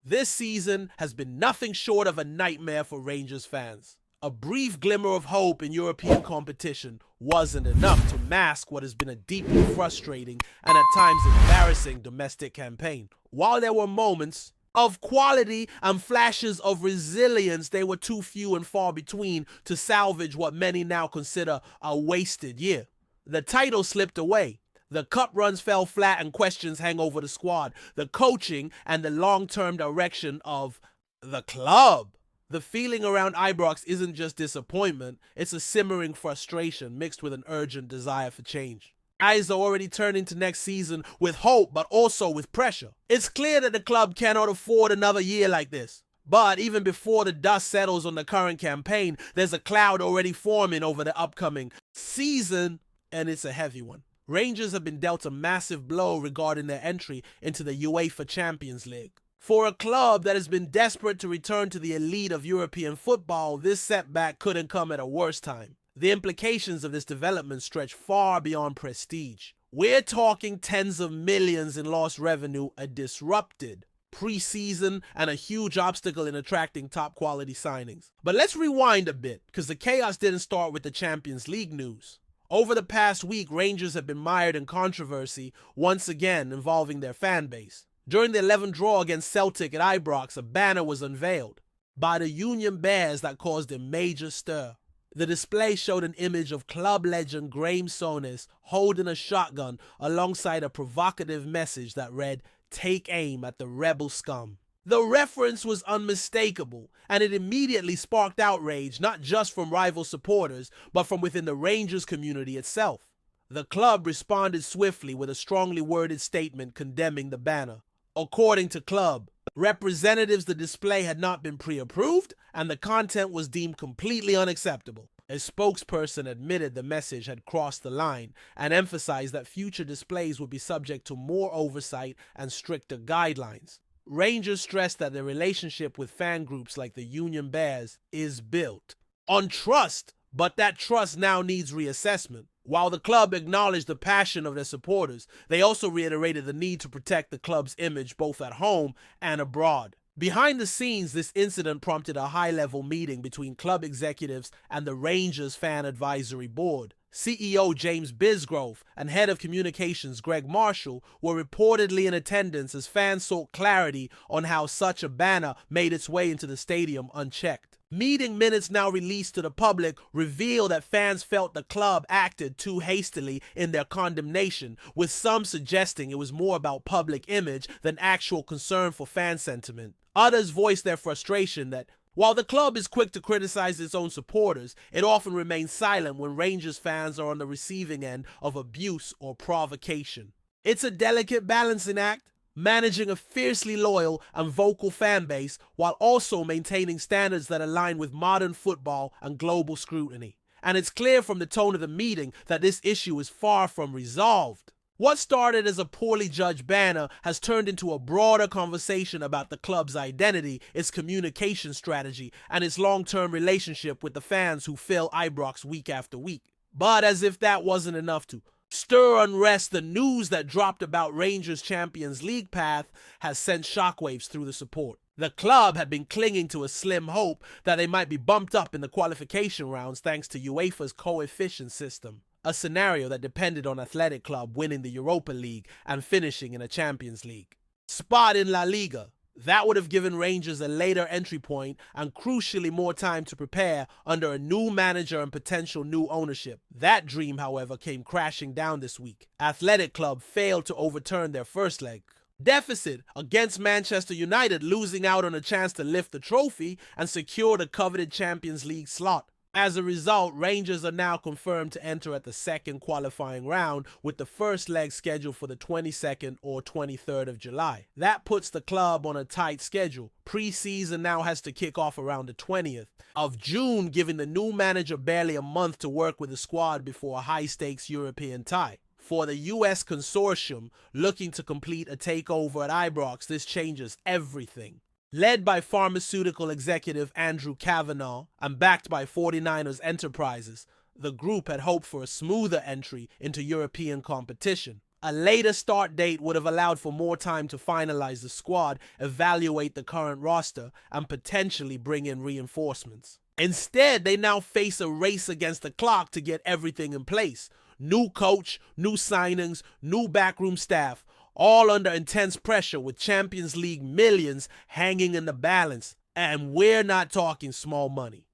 This season has been nothing short of a nightmare for Rangers fans. A brief glimmer of hope in European competition wasn't enough to mask what has been a deeply frustrating and at times embarrassing domestic campaign. While there were moments of quality and flashes of resilience, they were too few and far between to salvage what many now consider a wasted year. The title slipped away. The cup runs fell flat and questions hang over the squad, the coaching, and the long-term direction of the club. The feeling around Ibrox isn't just disappointment, it's a simmering frustration mixed with an urgent desire for change. Eyes are already turning to next season with hope, but also with pressure. It's clear that the club cannot afford another year like this. But even before the dust settles on the current campaign, there's a cloud already forming over the upcoming season, and it's a heavy one. Rangers have been dealt a massive blow regarding their entry into the UEFA Champions League. For a club that has been desperate to return to the elite of European football, this setback couldn't come at a worse time. The implications of this development stretch far beyond prestige. We're talking tens of millions in lost revenue, a disrupted pre-season, and a huge obstacle in attracting top quality signings. But let's rewind a bit, because the chaos didn't start with the Champions League news. Over the past week, Rangers have been mired in controversy, once again involving their fan base. During the 11 draw against Celtic at Ibrox, a banner was unveiled by the Union Bears that caused a major stir. The display showed an image of club legend Graeme Souness holding a shotgun alongside a provocative message that read, "Take aim at the rebel scum." The reference was unmistakable, and it immediately sparked outrage not just from rival supporters, but from within the Rangers community itself. The club responded swiftly with a strongly worded statement condemning the banner. According to club representatives, the display had not been pre-approved, and the content was deemed completely unacceptable. A spokesperson admitted the message had crossed the line and emphasized that future displays would be subject to more oversight and stricter guidelines. Rangers stressed that their relationship with fan groups like the Union Bears is built on trust, but that trust now needs reassessment. While the club acknowledged the passion of their supporters, they also reiterated the need to protect the club's image both at home and abroad. Behind the scenes, this incident prompted a high-level meeting between club executives and the Rangers Fan Advisory Board. CEO James Bisgrove and Head of Communications Greg Marshall were reportedly in attendance as fans sought clarity on how such a banner made its way into the stadium unchecked. Meeting minutes now released to the public reveal that fans felt the club acted too hastily in their condemnation, with some suggesting it was more about public image than actual concern for fan sentiment. Others voiced their frustration that while the club is quick to criticize its own supporters, it often remains silent when Rangers fans are on the receiving end of abuse or provocation. It's a delicate balancing act, managing a fiercely loyal and vocal fan base while also maintaining standards that align with modern football and global scrutiny. And it's clear from the tone of the meeting that this issue is far from resolved. What started as a poorly judged banner has turned into a broader conversation about the club's identity, its communication strategy, and its long-term relationship with the fans who fill Ibrox week after week. But as if that wasn't enough to stir unrest, the news that dropped about Rangers' Champions League path has sent shockwaves through the support. The club had been clinging to a slim hope that they might be bumped up in the qualification rounds thanks to UEFA's coefficient system, a scenario that depended on Athletic Club winning the Europa League and finishing in a Champions League spot in La Liga. That would have given Rangers a later entry point and crucially more time to prepare under a new manager and potential new ownership. That dream, however, came crashing down this week. Athletic Club failed to overturn their first leg deficit against Manchester United, losing out on a chance to lift the trophy and secure the coveted Champions League slot. As a result, Rangers are now confirmed to enter at the second qualifying round, with the first leg scheduled for the 22nd or 23rd of July. That puts the club on a tight schedule. Pre-season now has to kick off around the 20th of June, giving the new manager barely a month to work with the squad before a high-stakes European tie. For the US consortium looking to complete a takeover at Ibrox, this changes everything. Led by pharmaceutical executive Andrew Kavanagh and backed by 49ers Enterprises, the group had hoped for a smoother entry into European competition. A later start date would have allowed for more time to finalize the squad, evaluate the current roster, and potentially bring in reinforcements. Instead, they now face a race against the clock to get everything in place. New coach, new signings, new backroom staff, all under intense pressure with Champions League millions hanging in the balance. And we're not talking small money.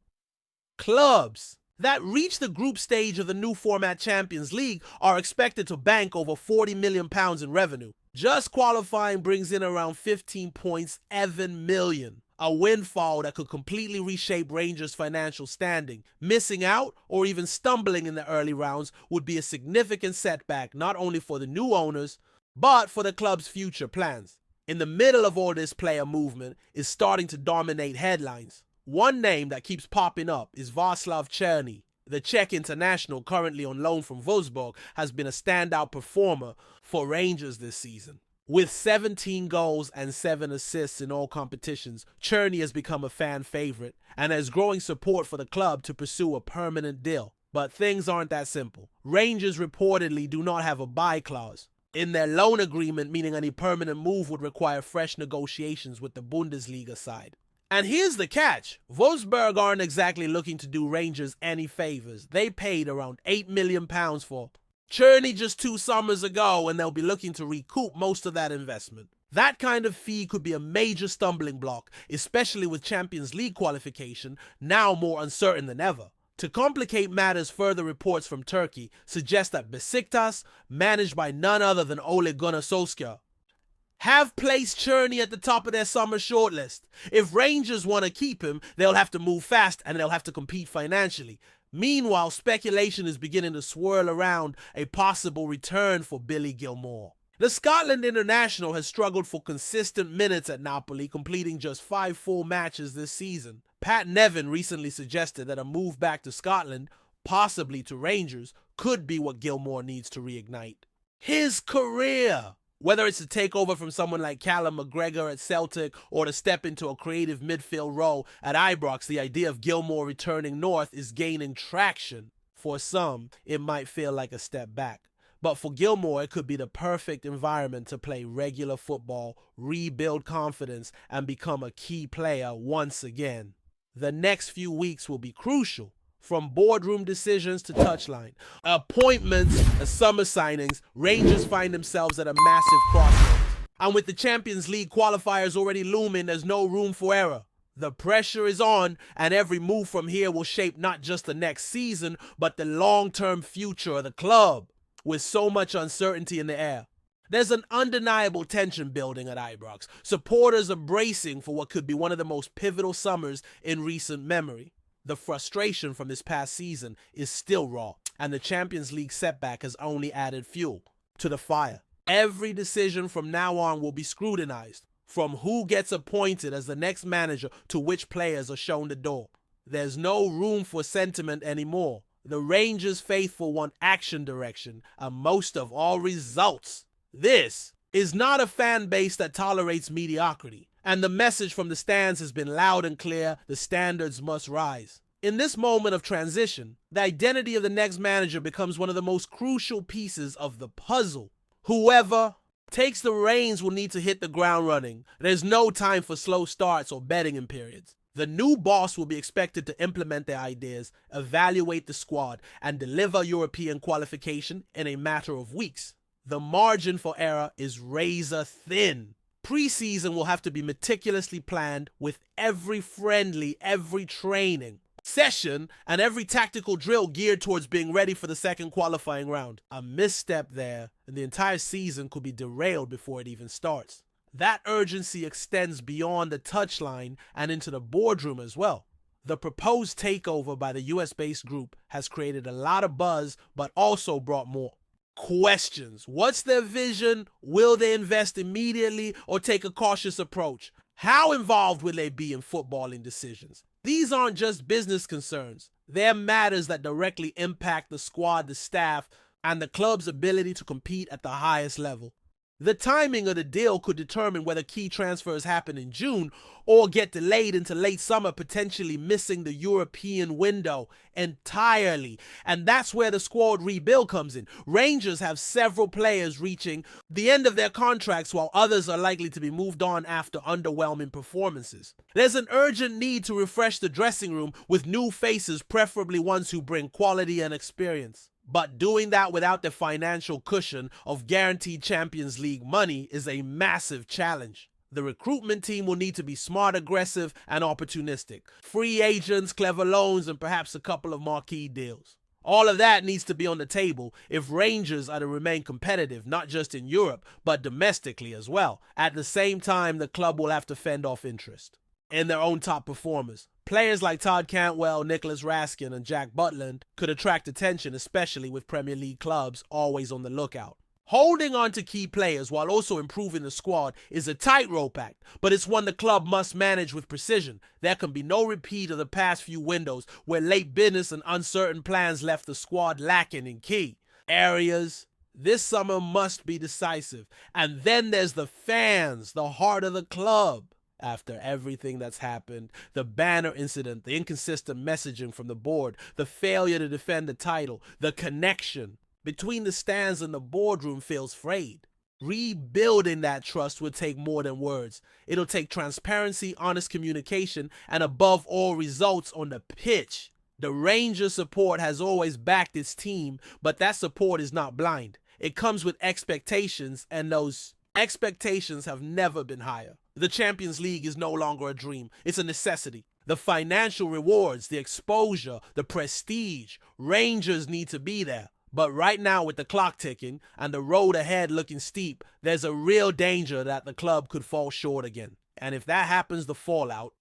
Clubs that reach the group stage of the new format Champions League are expected to bank over £40 million in revenue. Just qualifying brings in around 15.7 million. A windfall that could completely reshape Rangers' financial standing. Missing out or even stumbling in the early rounds would be a significant setback not only for the new owners, but for the club's future plans. In the middle of all this, player movement is starting to dominate headlines. One name that keeps popping up is Václav Černý. The Czech international, currently on loan from Wolfsburg, has been a standout performer for Rangers this season. With 17 goals and 7 assists in all competitions, Černý has become a fan favorite and has growing support for the club to pursue a permanent deal. But things aren't that simple. Rangers reportedly do not have a buy clause in their loan agreement, meaning any permanent move would require fresh negotiations with the Bundesliga side. And here's the catch. Wolfsburg aren't exactly looking to do Rangers any favors. They paid around £8 million for Černý just 2 summers ago, and they'll be looking to recoup most of that investment. That kind of fee could be a major stumbling block, especially with Champions League qualification now more uncertain than ever. To complicate matters further, reports from Turkey suggest that Besiktas, managed by none other than Ole Gunnar Solskjaer, have placed Černý at the top of their summer shortlist. If Rangers want to keep him, they'll have to move fast and they'll have to compete financially. Meanwhile, speculation is beginning to swirl around a possible return for Billy Gilmore. The Scotland international has struggled for consistent minutes at Napoli, completing just 5 full matches this season. Pat Nevin recently suggested that a move back to Scotland, possibly to Rangers, could be what Gilmore needs to reignite his career. Whether it's to take over from someone like Callum McGregor at Celtic or to step into a creative midfield role at Ibrox, the idea of Gilmore returning north is gaining traction. For some, it might feel like a step back. But for Gilmore, it could be the perfect environment to play regular football, rebuild confidence, and become a key player once again. The next few weeks will be crucial. From boardroom decisions to touchline, appointments and summer signings, Rangers find themselves at a massive crossroads. And with the Champions League qualifiers already looming, there's no room for error. The pressure is on, and every move from here will shape not just the next season, but the long-term future of the club. With so much uncertainty in the air, there's an undeniable tension building at Ibrox. Supporters are bracing for what could be one of the most pivotal summers in recent memory. The frustration from this past season is still raw, and the Champions League setback has only added fuel to the fire. Every decision from now on will be scrutinized, from who gets appointed as the next manager to which players are shown the door. There's no room for sentiment anymore. The Rangers faithful want action direction, and most of all, results. This is not a fan base that tolerates mediocrity. And the message from the stands has been loud and clear: the standards must rise. In this moment of transition, the identity of the next manager becomes one of the most crucial pieces of the puzzle. Whoever takes the reins will need to hit the ground running. There's no time for slow starts or betting periods. The new boss will be expected to implement their ideas, evaluate the squad, and deliver European qualification in a matter of weeks. The margin for error is razor thin. Preseason will have to be meticulously planned, with every friendly, every training session, and every tactical drill geared towards being ready for the second qualifying round. A misstep there, and the entire season could be derailed before it even starts. That urgency extends beyond the touchline and into the boardroom as well. The proposed takeover by the US-based group has created a lot of buzz, but also brought more questions. What's their vision? Will they invest immediately or take a cautious approach? How involved will they be in footballing decisions? These aren't just business concerns. They're matters that directly impact the squad, the staff, and the club's ability to compete at the highest level. The timing of the deal could determine whether key transfers happen in June or get delayed into late summer, potentially missing the European window entirely. And that's where the squad rebuild comes in. Rangers have several players reaching the end of their contracts, while others are likely to be moved on after underwhelming performances. There's an urgent need to refresh the dressing room with new faces, preferably ones who bring quality and experience. But doing that without the financial cushion of guaranteed Champions League money is a massive challenge. The recruitment team will need to be smart, aggressive, and opportunistic. Free agents, clever loans, and perhaps a couple of marquee deals. All of that needs to be on the table if Rangers are to remain competitive, not just in Europe, but domestically as well. At the same time, the club will have to fend off interest in their own top performers. Players like Todd Cantwell, Nicholas Raskin, and Jack Butland could attract attention, especially with Premier League clubs always on the lookout. Holding on to key players while also improving the squad is a tightrope act, but it's one the club must manage with precision. There can be no repeat of the past few windows where late business and uncertain plans left the squad lacking in key areas. This summer must be decisive. And then there's the fans, the heart of the club. After everything that's happened, the banner incident, the inconsistent messaging from the board, the failure to defend the title, the connection between the stands and the boardroom feels frayed. Rebuilding that trust would take more than words. It'll take transparency, honest communication, and above all, results on the pitch. The Rangers support has always backed its team, but that support is not blind. It comes with expectations, and those expectations have never been higher. The Champions League is no longer a dream. It's a necessity. The financial rewards, the exposure, the prestige, Rangers need to be there. But right now, with the clock ticking and the road ahead looking steep, there's a real danger that the club could fall short again. And if that happens, the fallout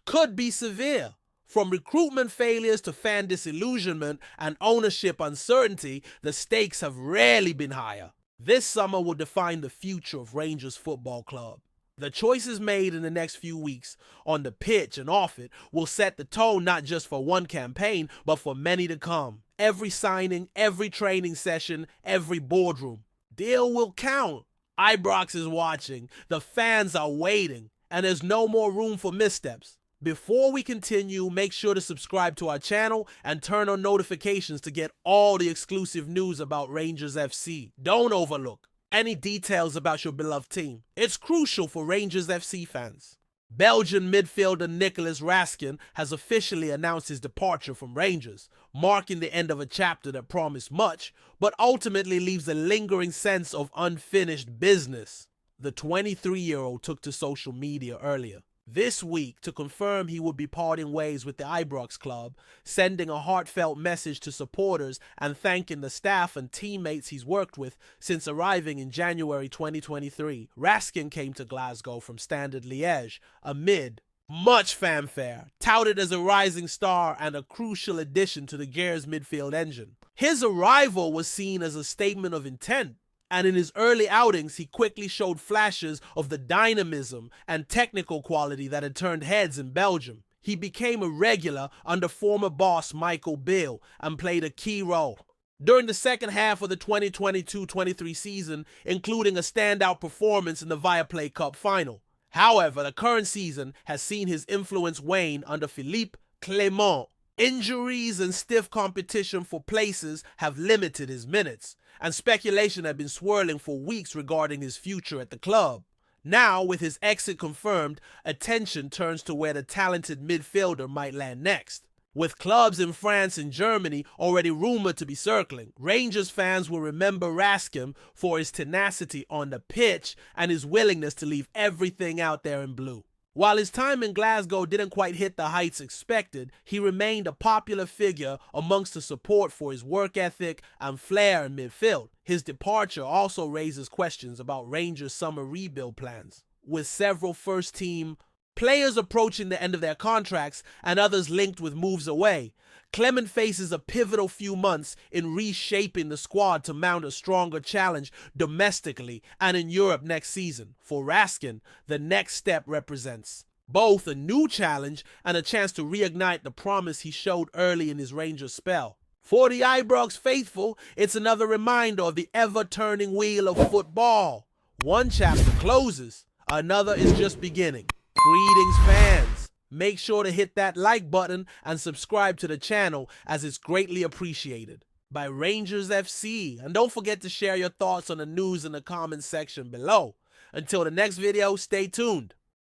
could be severe. From recruitment failures to fan disillusionment and ownership uncertainty, the stakes have rarely been higher. This summer will define the future of Rangers Football Club. The choices made in the next few weeks on the pitch and off it will set the tone not just for one campaign, but for many to come. Every signing, every training session, every boardroom deal will count. Ibrox is watching, the fans are waiting, and there's no more room for missteps. Before we continue, make sure to subscribe to our channel and turn on notifications to get all the exclusive news about Rangers FC. Don't overlook any details about your beloved team. It's crucial for Rangers FC fans. Belgian midfielder Nicholas Raskin has officially announced his departure from Rangers, marking the end of a chapter that promised much, but ultimately leaves a lingering sense of unfinished business. The 23-year-old took to social media earlier this week to confirm he would be parting ways with the Ibrox club, sending a heartfelt message to supporters and thanking the staff and teammates he's worked with since arriving in January 2023. Raskin came to Glasgow from Standard Liège amid much fanfare, touted as a rising star and a crucial addition to the Gears midfield engine. His arrival was seen as a statement of intent, and in his early outings, he quickly showed flashes of the dynamism and technical quality that had turned heads in Belgium. He became a regular under former boss Michael Beale and played a key role during the second half of the 2022-23 season, including a standout performance in the Viaplay Cup final. However, the current season has seen his influence wane under Philippe Clement. Injuries and stiff competition for places have limited his minutes, and speculation had been swirling for weeks regarding his future at the club. Now, with his exit confirmed, attention turns to where the talented midfielder might land next. With clubs in France and Germany already rumored to be circling, Rangers fans will remember Raskin for his tenacity on the pitch and his willingness to leave everything out there in blue. While his time in Glasgow didn't quite hit the heights expected, he remained a popular figure amongst the support for his work ethic and flair in midfield. His departure also raises questions about Rangers' summer rebuild plans, with several first-team players approaching the end of their contracts and others linked with moves away. Clement faces a pivotal few months in reshaping the squad to mount a stronger challenge domestically and in Europe next season. For Raskin, the next step represents both a new challenge and a chance to reignite the promise he showed early in his Rangers spell. For the Ibrox faithful, it's another reminder of the ever-turning wheel of football. One chapter closes, another is just beginning. Greetings, fans. Make sure to hit that like button and subscribe to the channel, as it's greatly appreciated. By Rangers FC. And don't forget to share your thoughts on the news in the comments section below. Until the next video, stay tuned.